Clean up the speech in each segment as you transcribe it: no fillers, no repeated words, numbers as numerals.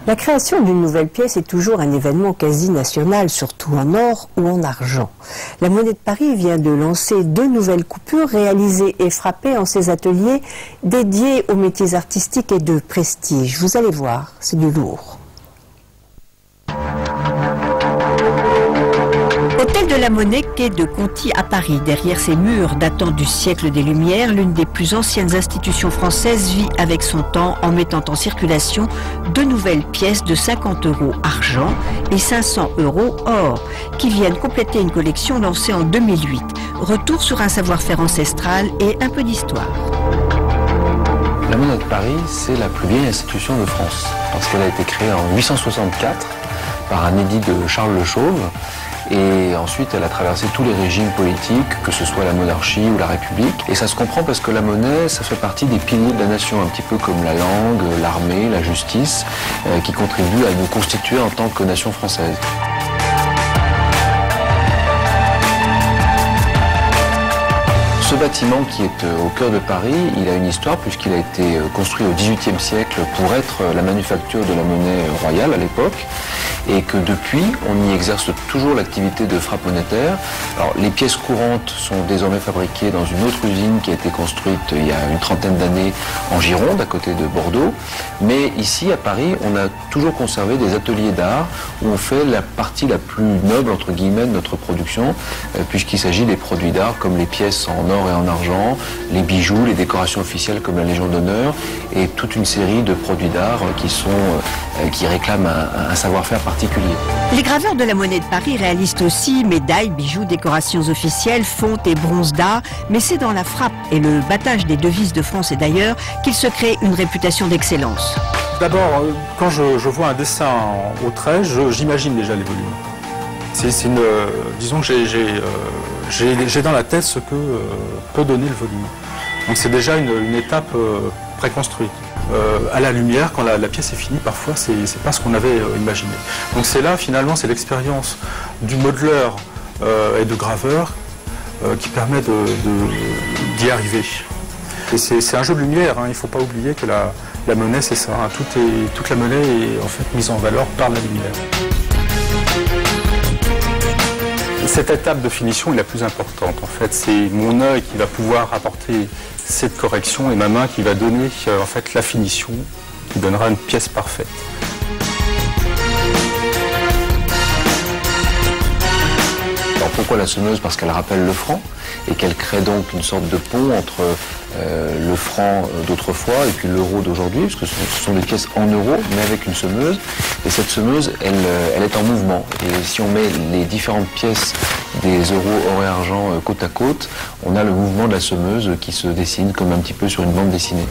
La création d'une nouvelle pièce est toujours un événement quasi national, surtout en or ou en argent. La Monnaie de Paris vient de lancer 2 nouvelles coupures réalisées et frappées en ses ateliers dédiés aux métiers artistiques et de prestige. Vous allez voir, c'est du lourd. Hôtel de la Monnaie, quai de Conti à Paris. Derrière ces murs datant du siècle des Lumières, l'une des plus anciennes institutions françaises vit avec son temps en mettant en circulation 2 nouvelles pièces de 50 € argent et 500 € or, qui viennent compléter une collection lancée en 2008. Retour sur un savoir-faire ancestral et un peu d'histoire. La Monnaie de Paris, c'est la plus vieille institution de France, parce qu'elle a été créée en 864 par un édit de Charles le Chauve. Et ensuite, elle a traversé tous les régimes politiques, que ce soit la monarchie ou la République. Et ça se comprend parce que la monnaie, ça fait partie des piliers de la nation, un petit peu comme la langue, l'armée, la justice, qui contribuent à nous constituer en tant que nation française. Ce bâtiment qui est au cœur de Paris, il a une histoire puisqu'il a été construit au XVIIIe siècle pour être la manufacture de la monnaie royale à l'époque et que depuis, on y exerce toujours l'activité de frappe monétaire. Alors, les pièces courantes sont désormais fabriquées dans une autre usine qui a été construite il y a une trentaine d'années en Gironde, à côté de Bordeaux. Mais ici, à Paris, on a toujours conservé des ateliers d'art où on fait la partie la plus noble, entre guillemets, de notre production, puisqu'il s'agit des produits d'art comme les pièces en or et en argent, les bijoux, les décorations officielles comme la Légion d'honneur et toute une série de produits d'art qui réclament un savoir-faire particulier. Les graveurs de la Monnaie de Paris réalisent aussi médailles, bijoux, décorations officielles, fontes et bronzes d'art, mais c'est dans la frappe et le battage des devises de France et d'ailleurs qu'ils se créent une réputation d'excellence. D'abord, quand je vois un dessin au trait, j'imagine déjà les volumes. Disons que j'ai dans la tête ce que peut donner le volume. Donc c'est déjà une étape préconstruite. À la lumière, quand la pièce est finie, parfois c'est pas ce qu'on avait imaginé. Donc c'est là finalement, c'est l'expérience du modeleur et de graveur qui permet d'y arriver. Et c'est un jeu de lumière, hein. Il ne faut pas oublier que la monnaie c'est ça, hein. Toute la monnaie est en fait mise en valeur par la lumière. Cette étape de finition est la plus importante. En fait, c'est mon œil qui va pouvoir apporter cette correction et ma main qui va donner en fait la finition qui donnera une pièce parfaite. Alors pourquoi la sonneuse? Parce qu'elle rappelle le franc et qu'elle crée donc une sorte de pont entre le franc d'autrefois et puis l'euro d'aujourd'hui, parce que ce sont des pièces en euros mais avec une semeuse. Et cette semeuse, elle est en mouvement. Et si on met les différentes pièces des euros, or et argent côte à côte, on a le mouvement de la semeuse qui se dessine comme un petit peu sur une bande dessinée.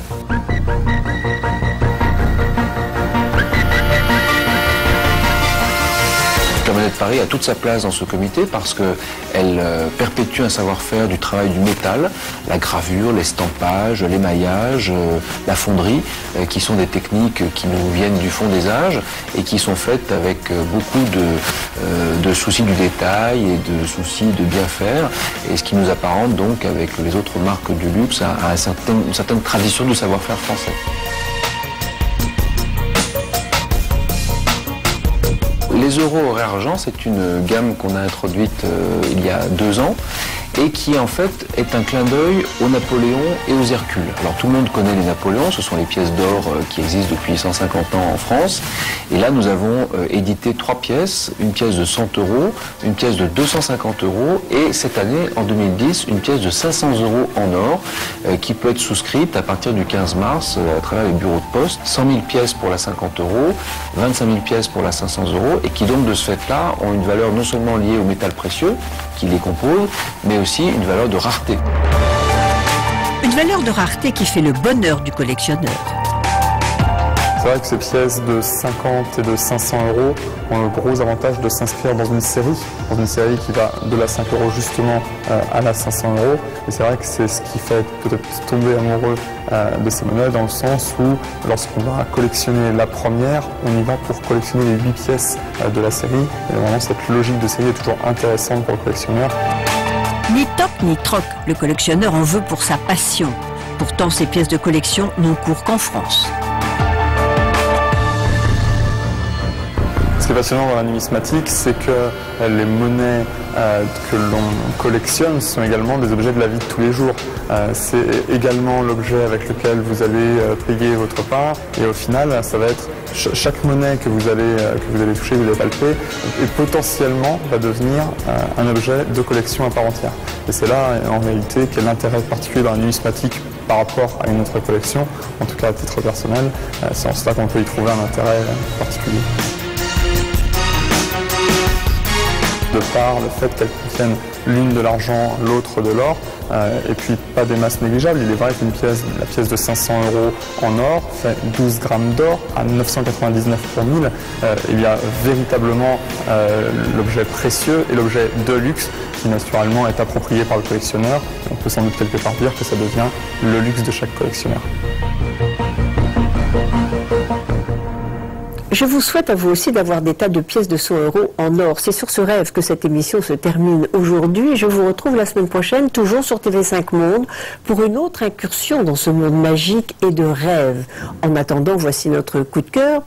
La Monnaie de Paris a toute sa place dans ce comité parce qu'elle perpétue un savoir-faire du travail du métal, la gravure, l'estampage, l'émaillage, la fonderie, qui sont des techniques qui nous viennent du fond des âges et qui sont faites avec beaucoup de soucis du détail et de soucis de bien faire, et ce qui nous apparente donc avec les autres marques du luxe à une certaine tradition du savoir-faire français. Les euros, or et argent, c'est une gamme qu'on a introduite il y a 2 ans et qui en fait est un clin d'œil aux Napoléon et aux Hercules. Alors tout le monde connaît les Napoléons, ce sont les pièces d'or qui existent depuis 150 ans en France. Et là nous avons édité 3 pièces, une pièce de 100 €, une pièce de 250 € et cette année, en 2010, une pièce de 500 € en or qui peut être souscrite à partir du 15 mars à travers les bureaux de poste. 100 000 pièces pour la 50 €, 25 000 pièces pour la 500 € et qui donc de ce fait-là ont une valeur non seulement liée aux métals précieux qui les composent, mais aussi une valeur de rareté. Une valeur de rareté qui fait le bonheur du collectionneur. C'est vrai que ces pièces de 50 et de 500 € ont le gros avantage de s'inscrire dans une série qui va de la 5 € justement à la 500 €. Et c'est vrai que c'est ce qui fait peut-être tomber amoureux de ces monnaies, dans le sens où lorsqu'on va collectionner la première, on y va pour collectionner les 8 pièces de la série. Et vraiment cette logique de série est toujours intéressante pour le collectionneur. Ni toc ni troc, le collectionneur en veut pour sa passion. Pourtant, ces pièces de collection n'ont cours qu'en France. qui est passionnant dans la numismatique, c'est que les monnaies que l'on collectionne sont également des objets de la vie de tous les jours. C'est également l'objet avec lequel vous allez payer votre part, et au final, ça va être chaque monnaie que vous allez toucher, vous allez palper, et potentiellement va devenir un objet de collection à part entière. Et c'est là, en réalité, qu'est l'intérêt particulier dans la numismatique par rapport à une autre collection, en tout cas à titre personnel. C'est en cela qu'on peut y trouver un intérêt particulier. De par le fait qu'elles contiennent l'une de l'argent, l'autre de l'or, et puis pas des masses négligeables. Il est vrai qu'une pièce, la pièce de 500 € en or fait 12 grammes d'or à 999 pour 1000. Il y a véritablement l'objet précieux et l'objet de luxe qui naturellement est approprié par le collectionneur. On peut sans doute quelque part dire que ça devient le luxe de chaque collectionneur. Je vous souhaite à vous aussi d'avoir des tas de pièces de 100 € en or. C'est sur ce rêve que cette émission se termine aujourd'hui. Je vous retrouve la semaine prochaine, toujours sur TV5 Monde, pour une autre incursion dans ce monde magique et de rêve. En attendant, voici notre coup de cœur.